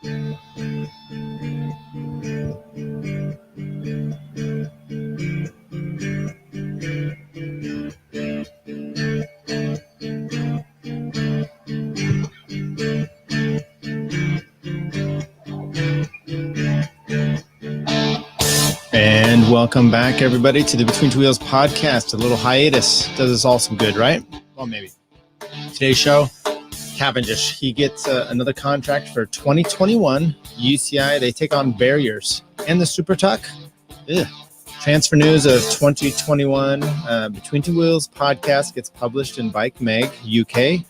And welcome back, everybody, to the Between Two Wheels podcast. A little hiatus does us all some good, right? Well, maybe. Today's show, Cavendish. He gets another contract for 2021. UCI, they take on barriers. And the supertuck. Transfer news of 2021 Between Two Wheels podcast gets published in Bike Mag, UK.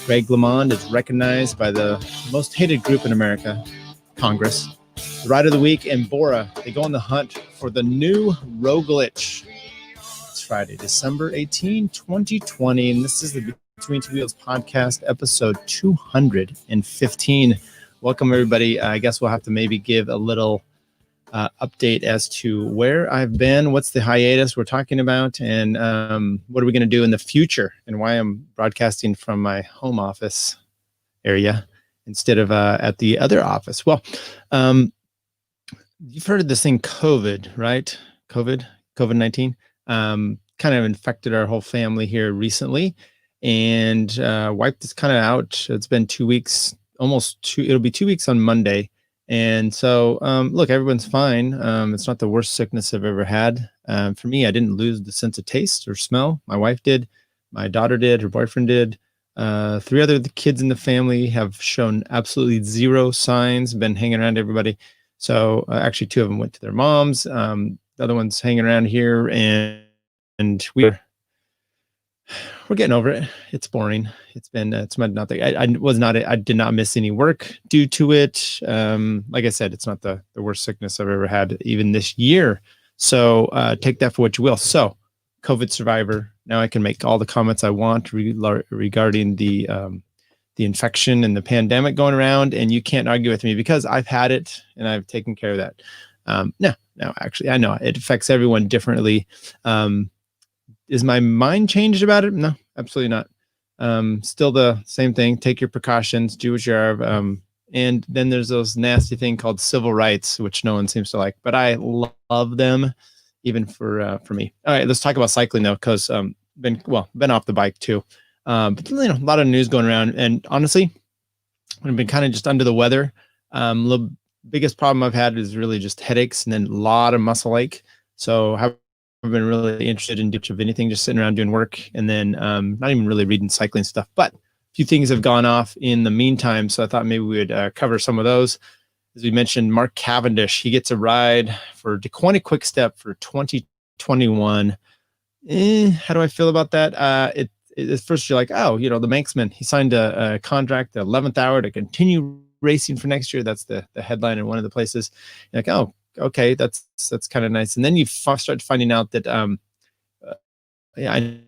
Greg LeMond is recognized by the most hated group in America, Congress. The Ride of the Week and Bora, they go on the hunt for the new Roglic. It's Friday, December 18, 2020, and this is the Between Two Wheels podcast, episode 215. Welcome, everybody. I guess we'll have to maybe give a little update as to where I've been, what's the hiatus we're talking about, and what are we going to do in the future, and why I'm broadcasting from my home office area instead of at the other office. Well, you've heard of this thing, COVID, right? COVID-19 kind of infected our whole family here recently and wiped us kind of out. It's been 2 weeks, it'll be 2 weeks on Monday. And so, look, everyone's fine. It's not the worst sickness I've ever had. For me, I didn't lose the sense of taste or smell. My wife did. My daughter did. Her boyfriend did. 3 other kids in the family have shown absolutely zero signs, been hanging around everybody. So actually 2 of them went to their moms. The other one's hanging around here, and we're getting over it. It's boring. It's nothing. I did not miss any work due to it. Like I said, it's not the worst sickness I've ever had, even this year. So take that for what you will. So COVID survivor. Now I can make all the comments I want regarding the infection and the pandemic going around, and you can't argue with me because I've had it and I've taken care of that. No, actually, I know it affects everyone differently. Is my mind changed about it? No, absolutely not. Still the same thing. Take your precautions, do what you are. And then there's those nasty thing called civil rights, which no one seems to like, but I love them even for me. All right, let's talk about cycling though, because been off the bike too. But a lot of news going around, and honestly, I've been kind of just under the weather. The biggest problem I've had is really just headaches and then a lot of muscle ache. So I've been really interested in much of anything, just sitting around doing work, and then not even really reading cycling stuff. But a few things have gone off in the meantime, so I thought maybe we would cover some of those. As we mentioned, Mark Cavendish, he gets a ride for DeQuanta Quick Step for 2021. How do I feel about that? At first you're like, oh, the Manxman, he signed a contract, the 11th hour to continue racing for next year. That's the headline in one of the places. You're like, oh, okay, that's kind of nice. And then you start finding out that, I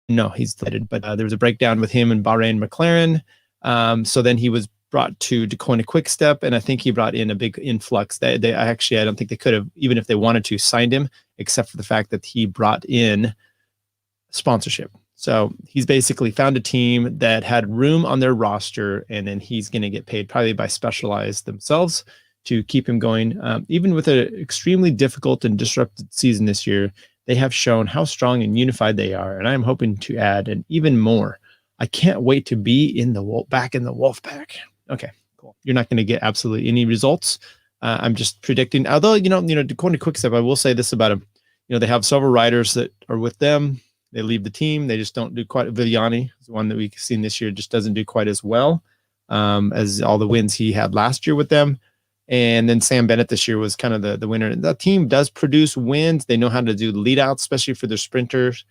know he's delighted, but there was a breakdown with him and Bahrain McLaren. So then he was brought to DeQuanta Quick Step, and I think he brought in a big influx. I don't think they could have, even if they wanted to, signed him, except for the fact that he brought in sponsorship. So he's basically found a team that had room on their roster, and then he's going to get paid probably by Specialized themselves to keep him going. Even with an extremely difficult and disrupted season this year, they have shown how strong and unified they are, and I'm hoping to add an even more. I can't wait to be back in the wolf pack. Okay, cool. You're not going to get absolutely any results. I'm just predicting. Although DeQuanta Quick Step, I will say this about them. They have several riders that are with them. They leave the team. They just don't do quite. Viviani is one that we've seen this year, just doesn't do quite as well as all the wins he had last year with them. And then Sam Bennett this year was kind of the winner. The team does produce wins. They know how to do lead outs, especially for their sprinters.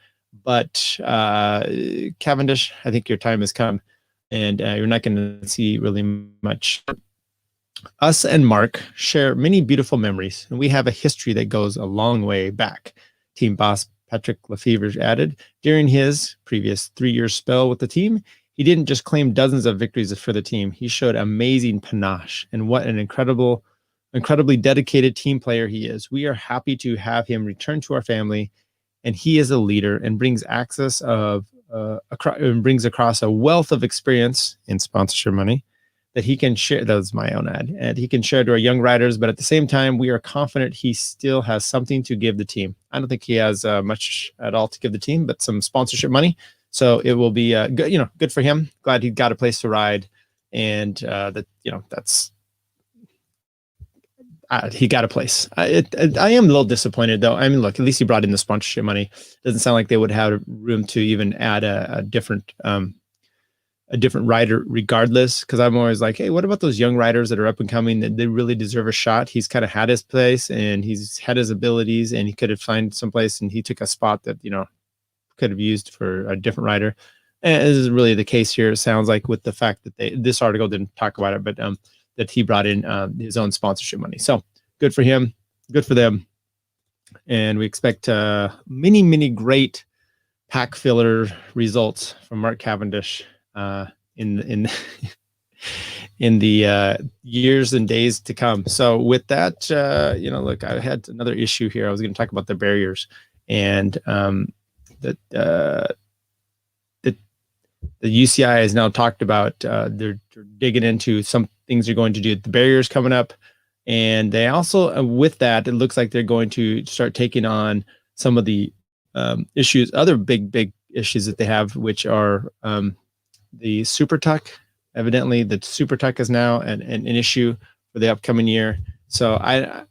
But Cavendish, I think your time has come, and you're not going to see really much. Us and Mark share many beautiful memories, and we have a history that goes a long way back. Team boss Patrick Lefevre added, during his previous 3-year spell with the team, he didn't just claim dozens of victories for the team. He showed amazing panache, and what an incredibly dedicated team player he is. We are happy to have him return to our family, and he is a leader and brings across a wealth of experience in sponsorship money that he can share. That was my own ad, and he can share to our young riders. But at the same time, we are confident he still has something to give the team. I don't think he has much at all to give the team, but some sponsorship money. So it will be good, good for him. Glad he got a place to ride, and that's he got a place. I am a little disappointed though. I mean, look, at least he brought in the sponsorship money. Doesn't sound like they would have room to even add a different rider regardless. Cause I'm always like, hey, what about those young riders that are up and coming that they really deserve a shot? He's kind of had his place and he's had his abilities and he could have found someplace and he took a spot that, could have used for a different rider. And this is really the case here. It sounds like with the fact that this article didn't talk about it, but that he brought in his own sponsorship money. So good for him, good for them. And we expect many, many great pack filler results from Mark Cavendish in the years and days to come. So with that, look, I had another issue here. I was going to talk about the barriers and the UCI has now talked about they're digging into some things they're going to do. The barriers coming up, and they also with that it looks like they're going to start taking on some of the issues, other big issues that they have, which are the supertuck. Evidently, the supertuck is now an issue for the upcoming year. So I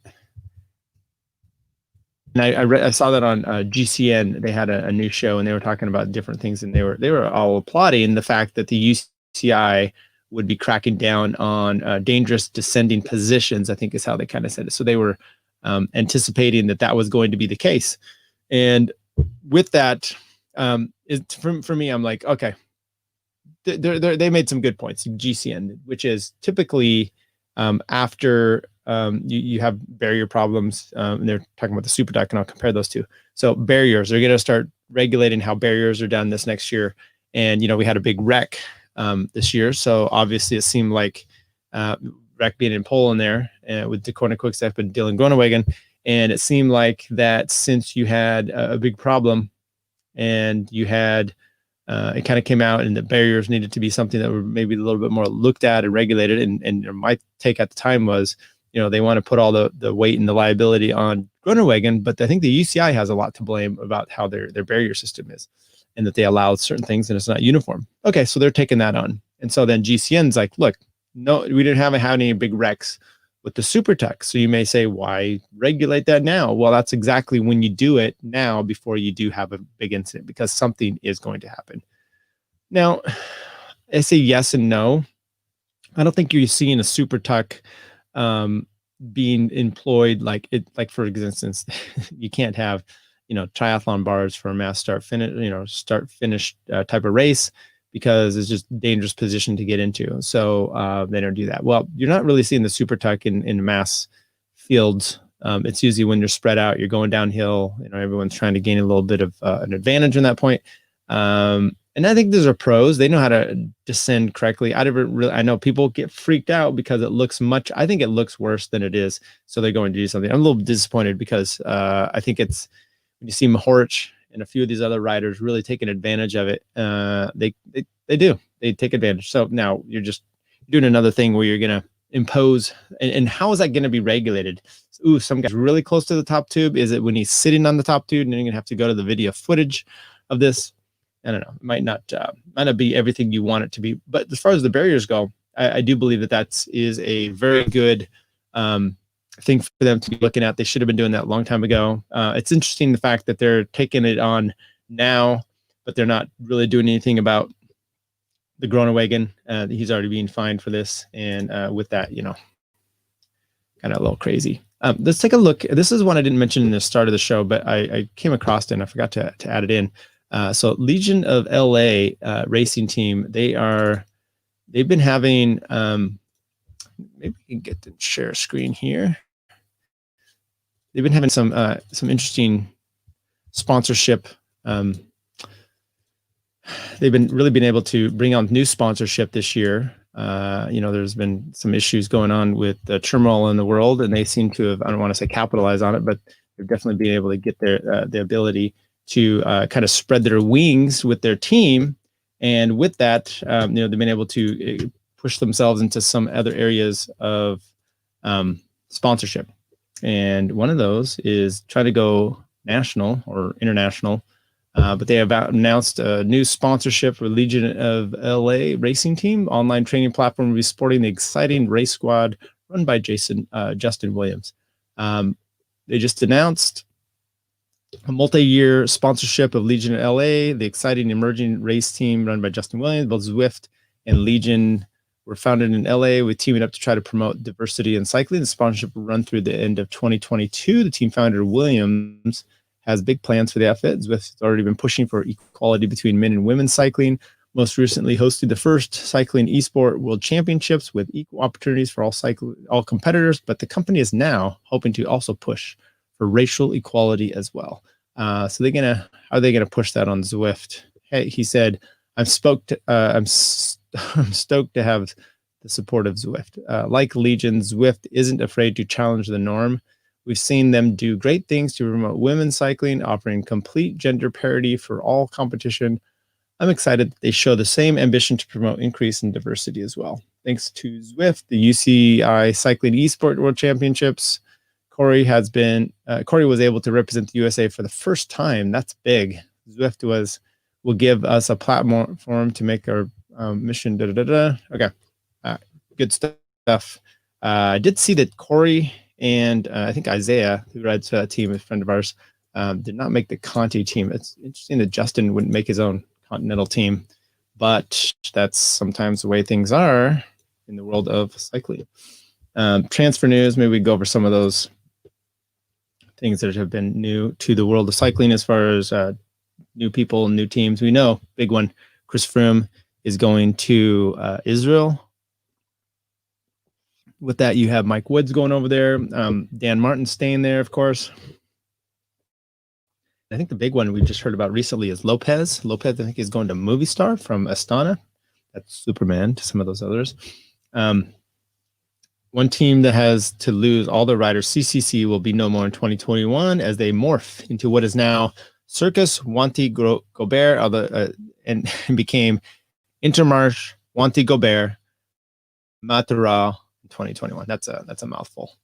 saw that on GCN. They had a new show and they were talking about different things, and they were all applauding the fact that the UCI would be cracking down on dangerous descending positions, I think is how they kind of said it. So they were anticipating that was going to be the case. And with that, for me, I'm like, okay, they made some good points in GCN, which is typically after you have barrier problems, and they're talking about the supertuck, and I'll compare those two. So barriers, they're going to start regulating how barriers are done this next year. And, we had a big wreck this year. So obviously it seemed like wreck being in Poland there with Dakota Quickstep and Dylan Groenewegen. And it seemed like that since you had a big problem and you had it kind of came out and the barriers needed to be something that were maybe a little bit more looked at and regulated. And my take at the time was, they want to put all the weight and the liability on Groenewegen, but I think the UCI has a lot to blame about how their barrier system is and that they allow certain things and it's not uniform. Okay, so they're taking that on. And so then GCN's like, look, no, we didn't have any big wrecks with the supertuck. So you may say, why regulate that now? Well, that's exactly when you do it now before you do have a big incident, because something is going to happen. Now, I say yes and no. I don't think you're seeing a supertuck being employed like for instance, you can't have, triathlon bars for a mass start finish type of race because it's just a dangerous position to get into. So they don't do that. Well, you're not really seeing the supertuck in mass fields. It's usually when you're spread out, you're going downhill, everyone's trying to gain a little bit of an advantage in that point. And I think those are pros. They know how to descend correctly. I know people get freaked out because I think it looks worse than it is. So they're going to do something. I'm a little disappointed because I think it's, when you see Mahorich and a few of these other riders really taking advantage of it, they take advantage. So now you're just doing another thing where you're going to impose, and how is that going to be regulated? Ooh, some guy's really close to the top tube. Is it when he's sitting on the top tube and you're going to have to go to the video footage of this? I don't know. It might not be everything you want it to be. But as far as the barriers go, I do believe that is a very good thing for them to be looking at. They should have been doing that a long time ago. It's interesting the fact that they're taking it on now, but they're not really doing anything about the Groenewegen. He's already being fined for this. And with that, kind of a little crazy. Let's take a look. This is one I didn't mention in the start of the show, but I came across it and I forgot to add it in. So Legion of LA racing team, they've been having, maybe we can get the share screen here. They've been having some interesting sponsorship. They've been able to bring on new sponsorship this year. There's been some issues going on with the turmoil in the world, and they seem to have, I don't want to say capitalize on it, but they've definitely been able to get the ability to kind of spread their wings with their team. And with that, they've been able to push themselves into some other areas of sponsorship. And one of those is try to go national or international. But they have announced a new sponsorship for Legion of LA racing team. Online training platform will be supporting the exciting race squad run by Justin Williams. They just announced a multi-year sponsorship of Legion of LA, the exciting emerging race team run by Justin Williams. Both Zwift and Legion were founded in LA with teaming up to try to promote diversity in cycling. The sponsorship will run through the end of 2022. The team founder Williams has big plans for the outfit. Zwift has already been pushing for equality between men and women cycling. Most recently hosted the first cycling esport world championships with equal opportunities for all competitors, but the company is now hoping to also push for racial equality as well. So how are they gonna push that on Zwift? Hey, he said, I'm stoked to have the support of Zwift. Like Legion, Zwift isn't afraid to challenge the norm. We've seen them do great things to promote women's cycling, offering complete gender parity for all competition. I'm excited that they show the same ambition to promote increase in diversity as well. Thanks to Zwift, the UCI Cycling Esport World Championships, Corey was able to represent the USA for the first time. That's big. Zwift will give us a platform to make our mission. Okay, good stuff. I did see that Corey and I think Isaiah, who rides for that team, a friend of ours, did not make the Conti team. It's interesting that Justin wouldn't make his own continental team, but that's sometimes the way things are in the world of cycling. Transfer news, maybe we go over some of those things that have been new to the world of cycling as far as new people, new teams. We know, big one, Chris Froome is going to Israel. With that, you have Mike Woods going over there. Dan Martin staying there, of course. I think the big one we just heard about recently is Lopez. Lopez, I think, is going to Movistar from Astana. That's Superman to some of those others. One team that has to lose all their riders, CCC, will be no more in 2021 as they morph into what is now Circus Wanty Gobert, and became Intermarche Wanty Gobert Matera in 2021. That's a mouthful.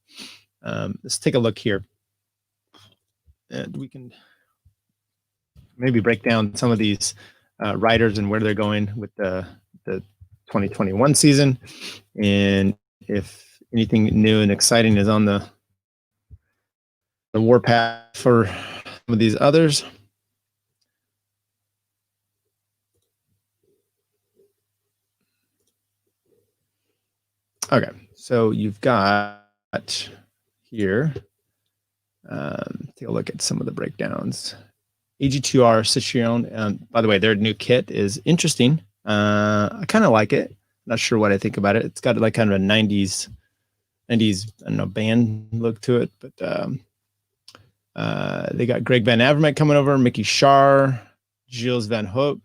Let's take a look here. And we can maybe break down some of these riders and where they're going with the 2021 season, and if anything new and exciting is on the warpath for some of these others. Okay, so you've got here, take a look at some of the breakdowns. AG2R Citroën, by the way, their new kit is interesting. I kind of like it. Not sure what I think about it. It's got like kind of a 90s, I don't know, band look to it, but they got Greg Van Avermaet coming over, Mickey Schar, Gilles Van Hoek,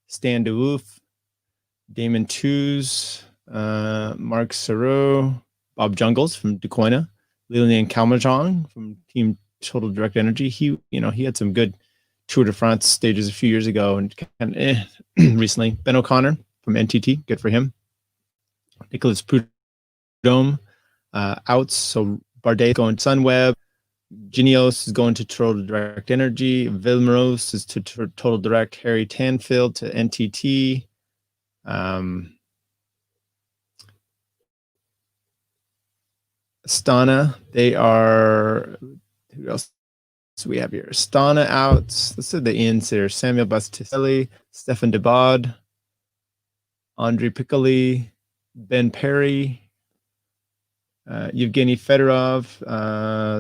Stan de Woof, Damon Toos, Mark Sereau, Bob Jungles from Ducoina, Lilian Kalmajong from Team Total Direct Energy. He had some good Tour de France stages a few years ago and kind of recently. Ben O'Connor from NTT, good for him. Nicholas Prudhomme, outs. So Bardet going to Sunweb. Genios is going to Total Direct Energy. Vilmos is to Total Direct. Harry Tanfield to NTT. Astana, they are, who else do we have here? Astana outs. Let's see the ins here. Samuel Basticelli, Stefan Debod, Andrei Piccoli, Ben Perry, Evgeny Fedorov.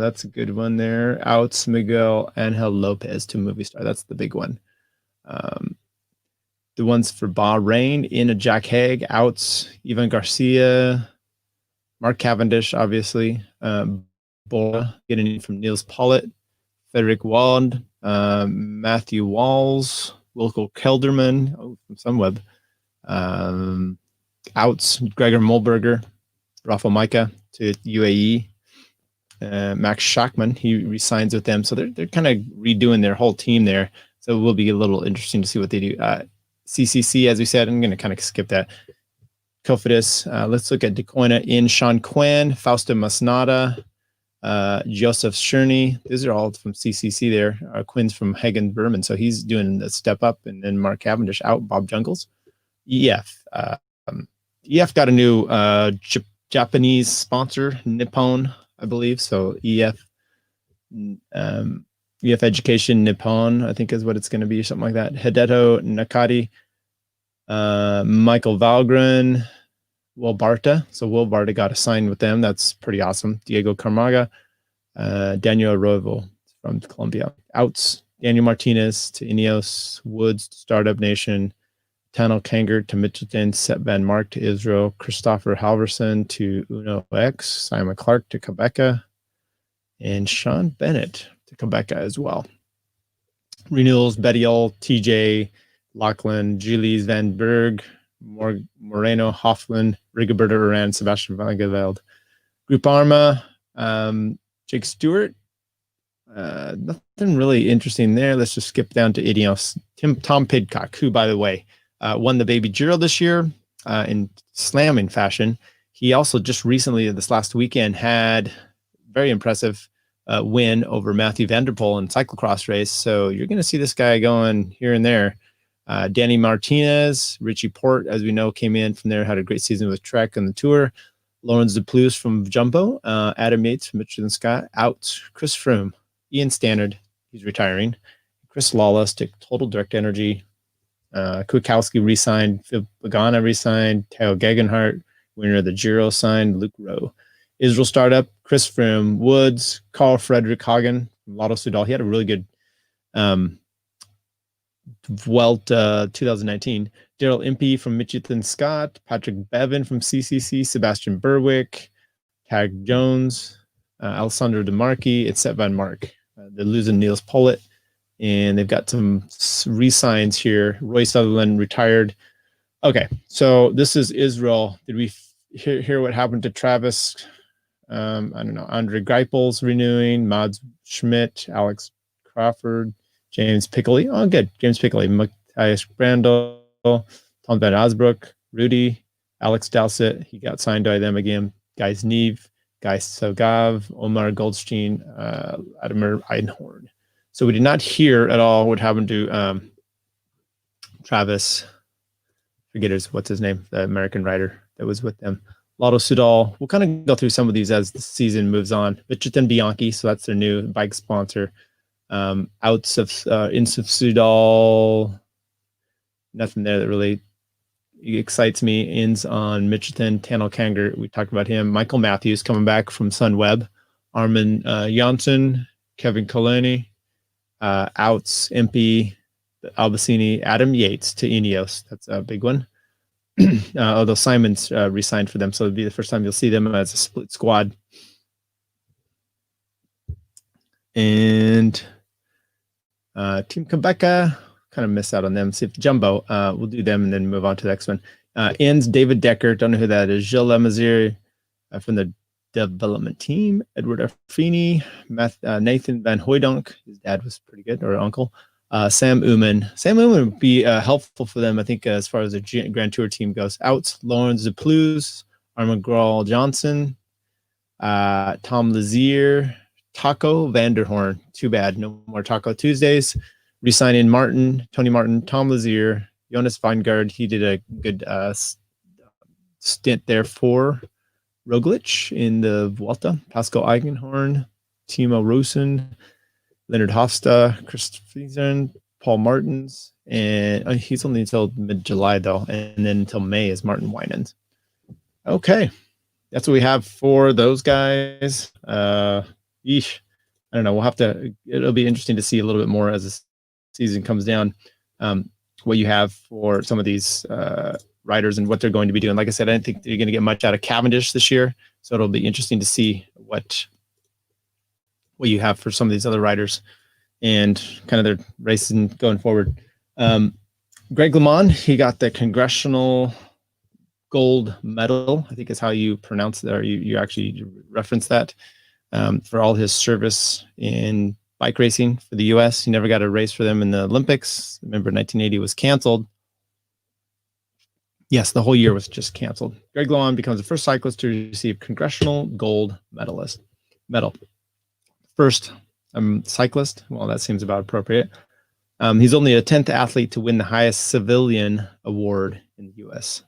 That's a good one there. Outs Miguel Angel Lopez to Movistar. That's the big one. The ones for Bahrain, in a Jack Haig. Outs Ivan Garcia, Mark Cavendish, obviously. Bora getting in from Niels Pollitt, Frederick Wald, Matthew Walls, Wilco Kelderman from Sunweb. Outs Gregor Mulberger, Rafa Micah to UAE. Max Schachmann, he resigns with them, so they're kind of redoing their whole team there. So it will be a little interesting to see what they do. CCC, as we said, I'm going to kind of skip that. Cofidis. Let's look at Decoina in Sean Quinn, Fausto Masnada, Joseph Cherney. These are all from CCC there. Quinn's from Hagen Berman, so he's doing the step up. And then Mark Cavendish out, Bob Jungles. EF. EF got a new Japanese sponsor, Nippon, I believe. So EF Education Nippon, I think is what it's going to be, something like that. Hideto Nakati, Michael Valgren, Will Barta. So Will Barta got a sign with them. That's pretty awesome. Diego Carmaga, Daniel Arroyo from Colombia. Outs, Daniel Martinez to Ineos, Woods to Startup Nation, Tano Kanger to Mitchelton, Sep Van Mark to Israel, Christopher Halverson to Uno X, Simon Clark to Quebeca, and Sean Bennett to Quebeca as well. Renewals, Bettiol, TJ, Lachlan, Julies Van Berg, Moreno, Hoffman, Rigoberto Urán, Sebastian Vangeveld. Group Arma, Jake Stewart. Nothing really interesting there. Let's just skip down to Ineos. Tom Pidcock, who, by the way, won the Baby Giro this year in slamming fashion. He also just recently, this last weekend, had very impressive win over Matthew Van Der Poel in cyclocross race. So you're going to see this guy going here and there. Danny Martinez, Richie Port, as we know, came in from there, had a great season with Trek on the Tour. Lawrence Depleus from Jumbo, Adam Yates from Michelin Scott, out. Chris Froome, Ian Stannard, he's retiring. Chris Lawless to Total Direct Energy. Kwiatkowski re-signed. Phil Pagana re-signed. Theo Gegenhardt, winner of the Giro, signed. Luke Rowe. Israel startup, Chris Froome, Woods, Carl Frederick Hagen from Lotto Soudal. He had a really good Vuelta 2019. Daryl Impey from Mitchelton Scott, Patrick Bevan from CCC, Sebastian Berwick, Tag Jones, Alessandro DeMarchi, it's Sep Van Mark. They're losing Niels Pollitt, and they've got some re-signs here. Roy Sutherland retired. Okay, so this is Israel. Did we hear what happened to Travis? I don't know. Andre Greipel's renewing, Mads Schmidt, Alex Crawford, James Pickley. Oh, good. James Pickley, Matthias Brandl, Tom Van Osbrook, Rudy, Alex Dowsett. He got signed by them again. Guys Neve, Guy Sogav, Omar Goldstein, Adamir Einhorn. So we did not hear at all what happened to Travis. What's his name? The American rider that was with them. Lotto Soudal. We'll kind of go through some of these as the season moves on. Mitchelton Bianchi, so that's their new bike sponsor. Outs of Insuf Soudal. Nothing there that really excites me. Ins on Mitchelton, Tano Kanger. We talked about him. Michael Matthews coming back from Sunweb. Armin Janssen, Kevin Coloni. Outs, MP, Albacini, Adam Yates to Ineos. That's a big one. Although Simon's re-signed for them, so it'll be the first time you'll see them as a split squad. And Team Quebeca, kind of missed out on them. See if Jumbo, we'll do them and then move on to the next one. Ends, David Decker, don't know who that is. Gilles Lemazir from the development team. Edward Affini, Nathan Van Hooydonk, his dad was pretty good, or uncle. Sam Ooman. Sam Ooman would be helpful for them, I think, as far as the Grand Tour team goes. Outs, Lawrence Depleus, Armand Grawl Johnson, Tom Lazier, Taco Vanderhorn. Too bad, no more Taco Tuesdays. Resigning Martin, Tony Martin, Tom Lazier, Jonas Weingard. He did a good stint there for Roglic in the Vuelta. Pascal Eigenhorn, Timo Rosen, Leonard Hofsta, Chris Friesen, Paul Martins, and he's only until mid-July, though, and then until May is Martin Winans. Okay, that's what we have for those guys. I don't know. We'll have to. It'll be interesting to see a little bit more as the season comes down. What you have for some of these riders and what they're going to be doing. Like I said, I didn't think you're going to get much out of Cavendish this year, so it'll be interesting to see what you have for some of these other riders and kind of their racing going forward. Greg LeMond, he got the Congressional Gold Medal, I think is how you pronounce that, or you actually reference that, for all his service in bike racing for the U.S. He never got a race for them in the Olympics. Remember, 1980 was canceled. Yes, the whole year was just canceled. Greg LeMond becomes the first cyclist to receive Congressional Gold Medal. First cyclist. Well, that seems about appropriate. He's only a 10th athlete to win the highest civilian award in the U.S.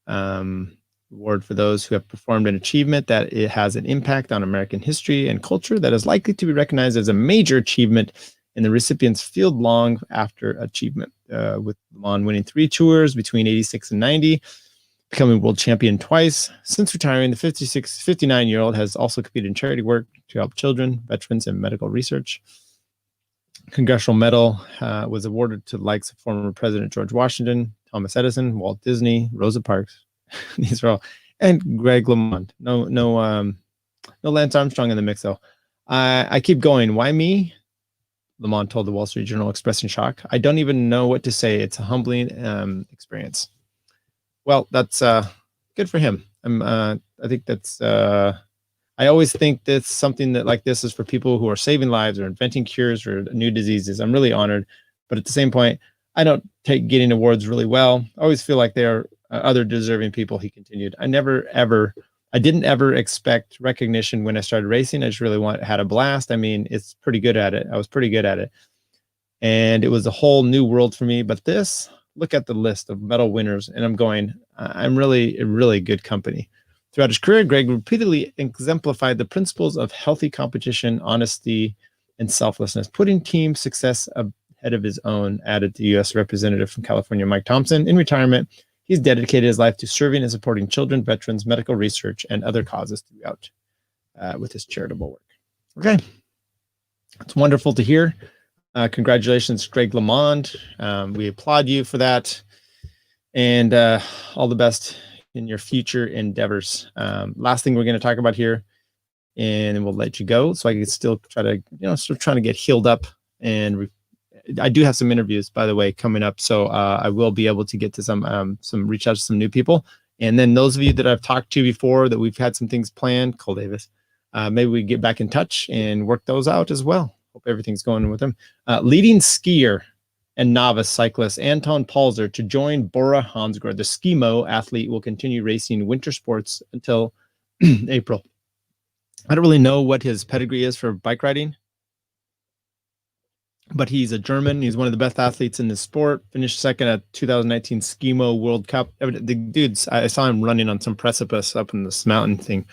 Award for those who have performed an achievement that it has an impact on American history and culture that is likely to be recognized as a major achievement in the recipient's field long after achievement, with LeMond winning 3 tours between 86 and 90, becoming world champion twice. Since retiring, the 59-year-old has also competed in charity work to help children, veterans, and medical research. Congressional Medal was awarded to the likes of former President George Washington, Thomas Edison, Walt Disney, Rosa Parks. These are all, and Greg LeMond. No Lance Armstrong in the mix though. I keep going. Why me? LeMond told the Wall Street Journal, expressing shock. I don't even know what to say. It's a humbling experience. Well, that's good for him. I think that's. I always think that something that like this is for people who are saving lives or inventing cures for new diseases. I'm really honored, but at the same point, I don't take getting awards really well. I always feel like there are other deserving people. He continued. I didn't ever expect recognition when I started racing. I just really had a blast. I mean, it's pretty good at it. I was pretty good at it. And it was a whole new world for me. But this, look at the list of medal winners. And I'm going, I'm really good company. Throughout his career, Greg repeatedly exemplified the principles of healthy competition, honesty, and selflessness, putting team success ahead of his own, added the U.S. Representative from California, Mike Thompson. In retirement, he's dedicated his life to serving and supporting children, veterans, medical research, and other causes throughout with his charitable work. Okay. It's wonderful to hear. Congratulations, Greg LeMond. We applaud you for that. And all the best in your future endeavors. Last thing we're going to talk about here, and we'll let you go so I can still try to, still trying to get healed up. And I do have some interviews, by the way, coming up. So I will be able to get to some reach out to some new people. And then those of you that I've talked to before that we've had some things planned, Cole Davis, maybe we get back in touch and work those out as well. Hope everything's going with them. Leading skier and novice cyclist Anton Palzer to join Bora Hansgrohe. The Skimo athlete will continue racing winter sports until April. I don't really know what his pedigree is for bike riding, but he's a German. He's one of the best athletes in the sport. Finished second at 2019 Skimo World Cup. The dude's, I saw him running on some precipice up in this mountain thing.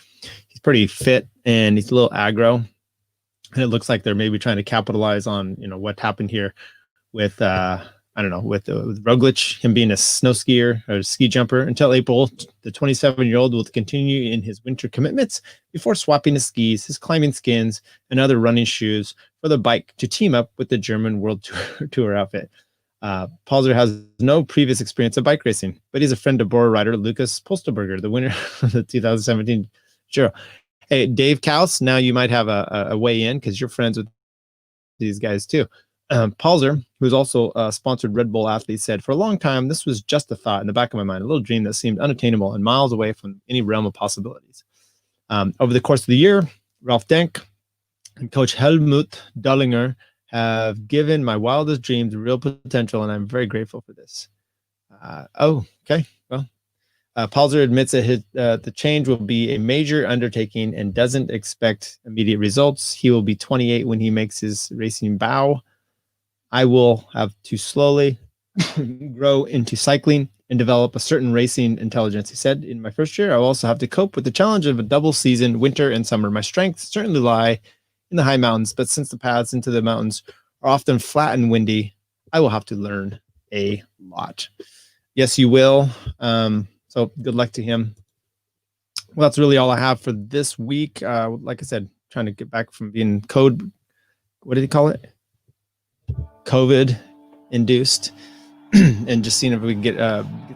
He's pretty fit and he's a little aggro. And it looks like they're maybe trying to capitalize on, what happened here with, with Roglic, him being a snow skier or a ski jumper. Until April, the 27-year-old will continue in his winter commitments before swapping his skis, his climbing skins, and other running shoes for the bike to team up with the German World Tour outfit. Palzer has no previous experience of bike racing, but he's a friend of Bora rider Lucas Postelberger, the winner of the 2017 Giro. Hey, Dave Kaus, now you might have a way in because you're friends with these guys too. Palzer, who's also a sponsored Red Bull athlete, said, "For a long time, this was just a thought in the back of my mind, a little dream that seemed unattainable and miles away from any realm of possibilities. Over the course of the year, Ralph Denk and coach Helmut Dollinger have given my wildest dreams real potential, and I'm very grateful for this." Okay. Well, Palzer admits that the change will be a major undertaking and doesn't expect immediate results. He will be 28 when he makes his racing bow. I will have to slowly grow into cycling and develop a certain racing intelligence, he said. In my first year, I will also have to cope with the challenge of a double season, winter and summer. My strengths certainly lie in the high mountains, but since the paths into the mountains are often flat and windy, I will have to learn a lot. Yes, you will. So good luck to him. Well, that's really all I have for this week. Like I said, trying to get back from being what did he call it? COVID induced, and just seeing if we can get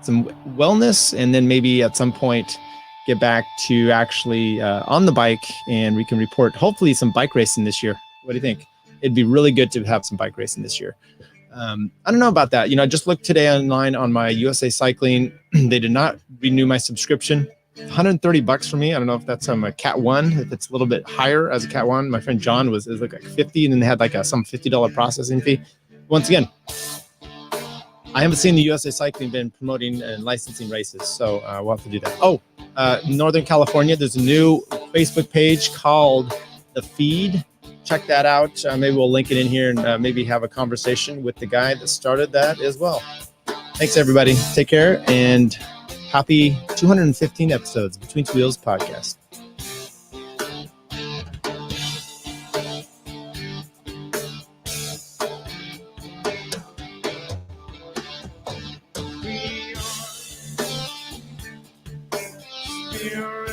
some wellness, and then maybe at some point get back to actually on the bike, and we can report hopefully some bike racing this year. What do you think? It'd be really good to have some bike racing this year. I don't know about that. I just looked today online on my USA Cycling. They did not renew my subscription. $130 for me. I don't know if that's a Cat 1, if it's a little bit higher as a Cat 1. My friend John was like 50, and then they had some $50 processing fee. Once again, I haven't seen the USA Cycling been promoting and licensing races, so we'll have to do that. Oh, Northern California, there's a new Facebook page called The Feed. Check that out. Maybe we'll link it in here and maybe have a conversation with the guy that started that as well. Thanks, everybody. Take care, and happy 215 episodes Between Two Wheels podcast. We are